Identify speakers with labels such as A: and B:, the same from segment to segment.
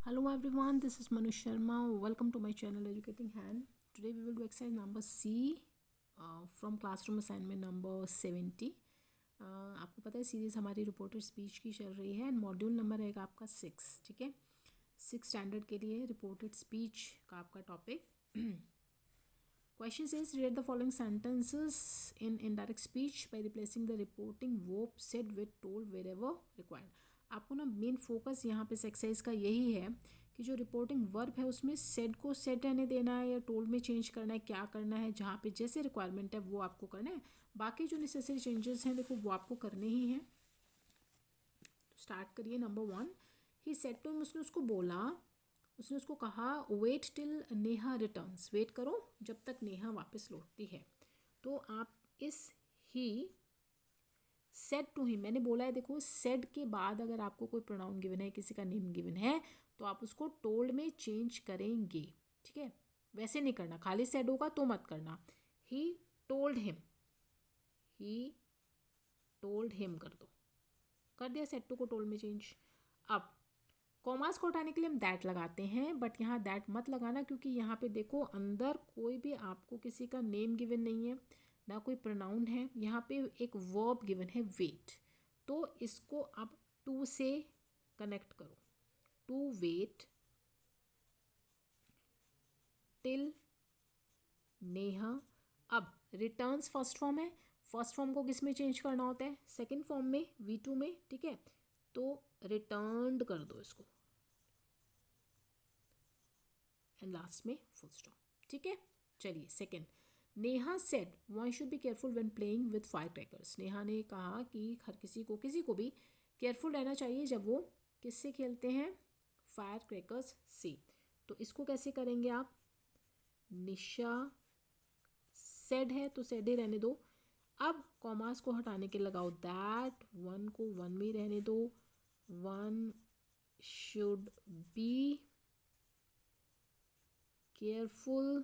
A: Hello everyone, this is Manu Sharma. Welcome to my channel Educating Hand. Today we will do exercise number C from classroom assignment number 70. आपको पता है series हमारी reported speech की चल रही है and module number रहेगा आपका 6. ठीक है, 6 स्टैंडर्ड के लिए रिपोर्टेड स्पीच का आपका topic. Question says read the following sentences in indirect speech by replacing the reporting verb said with told wherever required. आपको ना मेन फोकस यहाँ पे एक्सरसाइज का यही है कि जो रिपोर्टिंग वर्ब है उसमें सेड को सेड रहने देना है या टोल्ड में चेंज करना है, क्या करना है, जहाँ पे जैसे रिक्वायरमेंट है वो आपको करना है. बाकी जो नेसेसरी चेंजेस हैं देखो वो आपको करने ही हैं. स्टार्ट करिए. Number 1, he said to him, उसने उसको बोला, उसने उसको कहा wait till Neha returns, wait करो जब तक नेहा वापस लौटती है. तो आप इस ही सेड टू हिम, मैंने बोला है देखो सेड के बाद अगर आपको कोई प्रोनाउन गिवन है, किसी का नेम गिवन है तो आप उसको टोल्ड में चेंज करेंगे. ठीक है, वैसे नहीं करना, खाली सेड होगा तो मत करना. He told him, he told him कर दो, कर दिया सेड टू को टोल्ड में चेंज. अब कॉमास को हटाने के लिए हम दैट लगाते हैं, बट यहाँ दैट मत लगाना क्योंकि यहाँ पे देखो अंदर कोई भी आपको किसी का नेम गिवन नहीं है, ना कोई प्रोनाउन है. यहाँ पे एक वर्ब गिवन है वेट, तो इसको आप टू से कनेक्ट करो. To wait till Neha. अब रिटर्न्स फर्स्ट फॉर्म है, फर्स्ट फॉर्म को किस में चेंज करना होता है, सेकंड फॉर्म में, V2 में. ठीक है, तो रिटर्न्ड कर दो इसको एंड लास्ट में फुल स्टॉप. ठीक है, चलिए second. Neha said one should be careful when playing with fire crackers. Neha ने कहा कि हर किसी को भी केयरफुल रहना चाहिए जब वो किससे खेलते हैं, फायर क्रैकर्स से. तो इसको कैसे करेंगे आप, निशा सेड है तो सेड ही रहने दो. अब कॉमास को हटाने के लगाओ दैट, वन को वन में रहने दो. One should be careful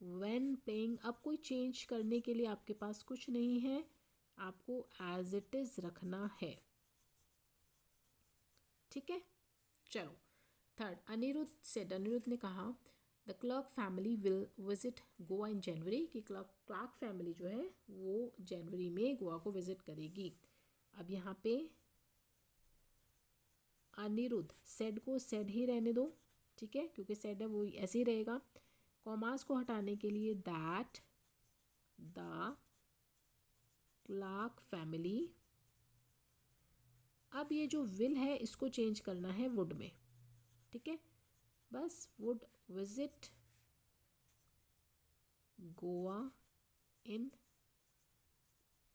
A: when playing. अब कोई चेंज करने के लिए आपके पास कुछ नहीं है, आपको एज इट इज रखना है. ठीक है, चलो. थर्ड, अनिरुद्ध सेड, अनिरुद्ध ने कहा the clerk family will visit Goa in January, कि क्लार्क फैमिली जो है वो जनवरी में गोवा को विजिट करेगी. अब यहाँ पे अनिरुद्ध सेड को सेड ही रहने दो. ठीक है, क्योंकि सेड है वो ऐसे ही रहेगा. कॉमास को हटाने के लिए दैट द क्लार्क फैमिली. अब ये जो विल है इसको चेंज करना है वुड में. ठीक है, बस would visit Goa in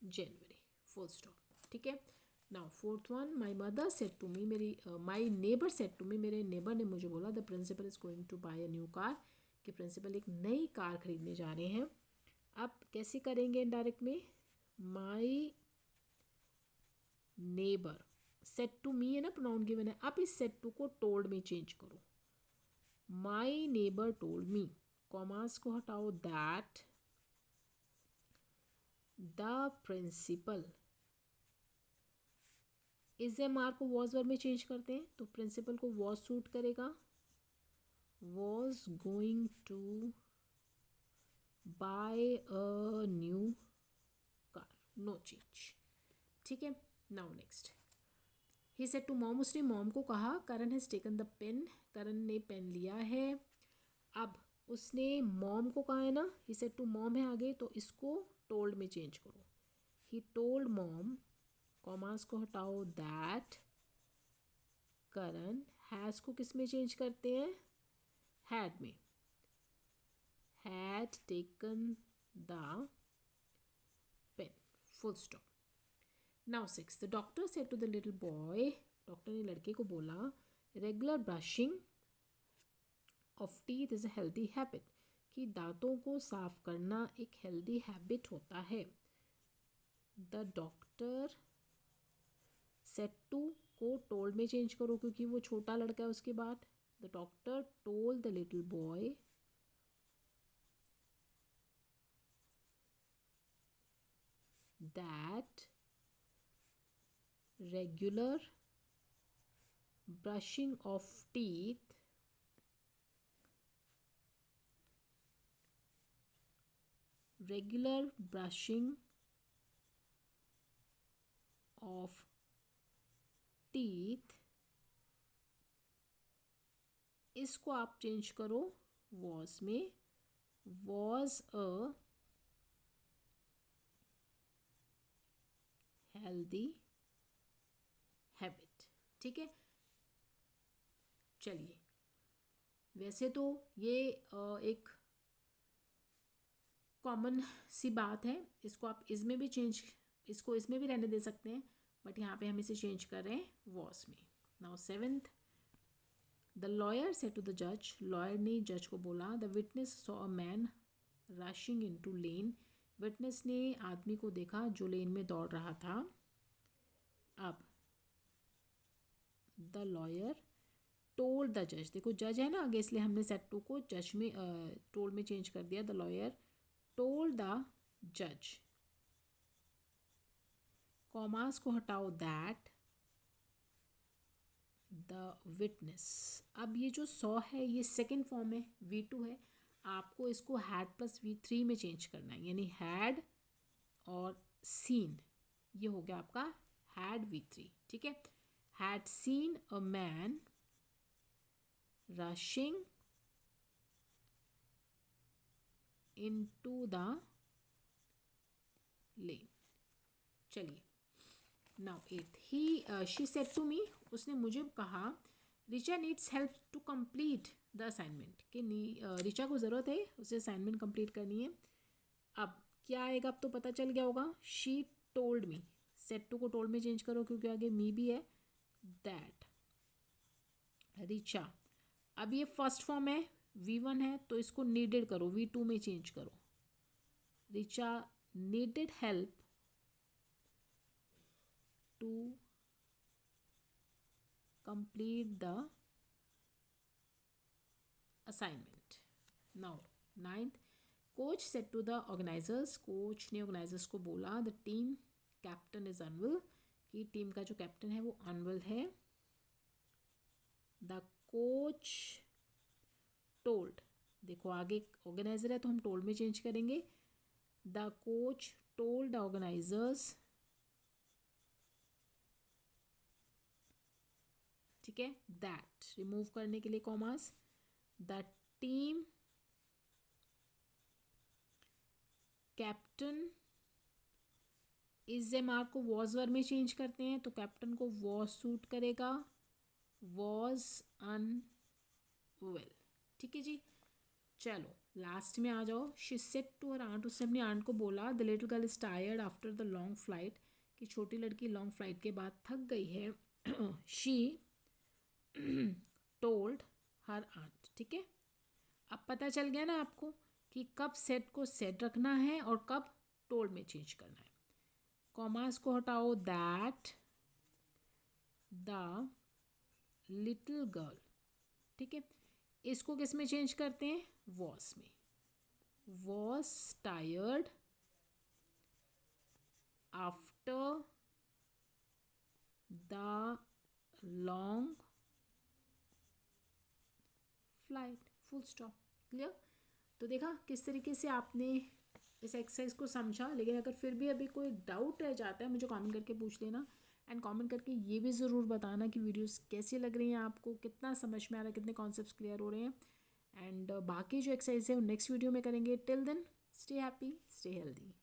A: January, full stop. ठीक है, now fourth one, my mother said to me, मेरी my neighbour said to me, मेरे नेबर ने मुझे बोला the principal is going to buy a new car, कि प्रिंसिपल एक नई कार खरीदने जा रहे हैं. अब कैसे करेंगे इनडायरेक्ट में, my neighbour said to me है ना, प्रोनाउन गिवन है. अब इस सेड टू को टोल्ड में चेंज करो, my neighbour told me. Commas को हटाओ that the principal, is am are को वॉज वर्ब में चेंज करते हैं तो प्रिंसिपल को वॉज सूट करेगा. Was going to buy a new car, no change. ठीक है, now next. He said to mom, उसने मॉम को कहा करण has taken the pen, Karan ने पेन लिया है. अब उसने मॉम को कहा है ना, ही सेड टू मॉम है आगे, तो इसको टोल्ड में चेंज करो. ही टोल्ड मॉम, कॉमास को हटाओ दैट करण, हैज़ को किस में चेंज करते हैं, हैड में, had taken the pen, full stop. Now six, the doctor said to the little boy, doctor ने लड़के को बोला regular brushing of teeth is a healthy habit, कि दांतों को साफ करना एक हेल्दी हैबिट होता है. द डॉक्टर सेड टू को टोल्ड में चेंज करो क्योंकि वो छोटा लड़का है. उसके बाद the doctor told the little boy that regular brushing of teeth regular brushing of teeth, इसको आप चेंज करो was में, was a healthy habit. ठीक है, चलिए, वैसे तो ये एक कॉमन सी बात है, इसको आप इसमें भी चेंज, इसको इसमें भी रहने दे सकते हैं, बट यहाँ पे हम इसे चेंज कर रहे हैं वॉस में. Now 7th, the lawyer said to the जज, लॉयर ने जज को बोला, the witness saw a man rushing into lane, witness ने आदमी को देखा जो लेन में दौड़ रहा था. अब द लॉयर टोल्ड द जज, देखो जज है ना आगे, इसलिए हमने सेड टू को जज में टोल्ड में चेंज कर दिया. द लॉयर टोल्ड द जज, कॉमास को हटाओ, दैट द विटनेस. अब ये जो सॉ है ये सेकेंड फॉर्म है, V2 है, आपको इसको हैड प्लस V3 में चेंज करना है, यानी हैड और सीन, ये हो गया आपका हैड V3. ठीक है, had seen a man rushing into the lane. चलिए, now 8th, she said to me, उसने मुझे कहा, Richa needs help to complete the assignment, कि रिचा को ज़रूरत है, उसे असाइनमेंट कंप्लीट करनी है. अब क्या आएगा, अब तो पता चल गया होगा. She told me, said to को टोल्ड में चेंज करो क्योंकि आगे मी भी है, दैट रिचा. अब ये फर्स्ट फॉर्म है, V1 है, तो इसको नीडेड करो, V2 में चेंज करो. Richa needed help to complete the assignment. Now 9th, coach said to the organizers, coach ने organizers को बोला, the team captain is unwell, कि टीम का जो कैप्टन है वो अनवेल है. the coach told, देखो आगे ऑर्गेनाइजर है तो हम टोल्ड में चेंज करेंगे. the coach told the organizers, ठीक है, दैट रिमूव करने के लिए कॉमास, द टीम कैप्टन, इस जेमार को वॉज वर में चेंज करते हैं तो कैप्टन को वॉज सूट करेगा, वॉज अनवेल. ठीक है जी, चलो लास्ट में आ जाओ. She said to her aunt, उसने अपनी आंट को बोला, the little girl is tired after the long flight, कि छोटी लड़की लॉन्ग फ्लाइट के बाद थक गई है. She told her aunt. ठीक है, अब पता चल गया ना आपको कि कब सेट को सेट रखना है और कब टोल्ड में चेंज करना है. कॉमास को हटाओ, दैट द लिटिल गर्ल. ठीक है, इसको किस में चेंज करते हैं, वॉस में. Was tired after the long flight, full stop. Clear. तो देखा किस तरीके से आपने इस एक्सरसाइज को समझा. लेकिन अगर फिर भी अभी कोई डाउट रह जाता है मुझे कमेंट करके पूछ लेना, एंड कमेंट करके ये भी ज़रूर बताना कि वीडियोस कैसी लग रही हैं आपको, कितना समझ में आ रहा है, कितने कॉन्सेप्ट्स क्लियर हो रहे हैं. एंड बाकी जो एक्सरसाइज है वो नेक्स्ट वीडियो में करेंगे. Till then stay happy, stay healthy.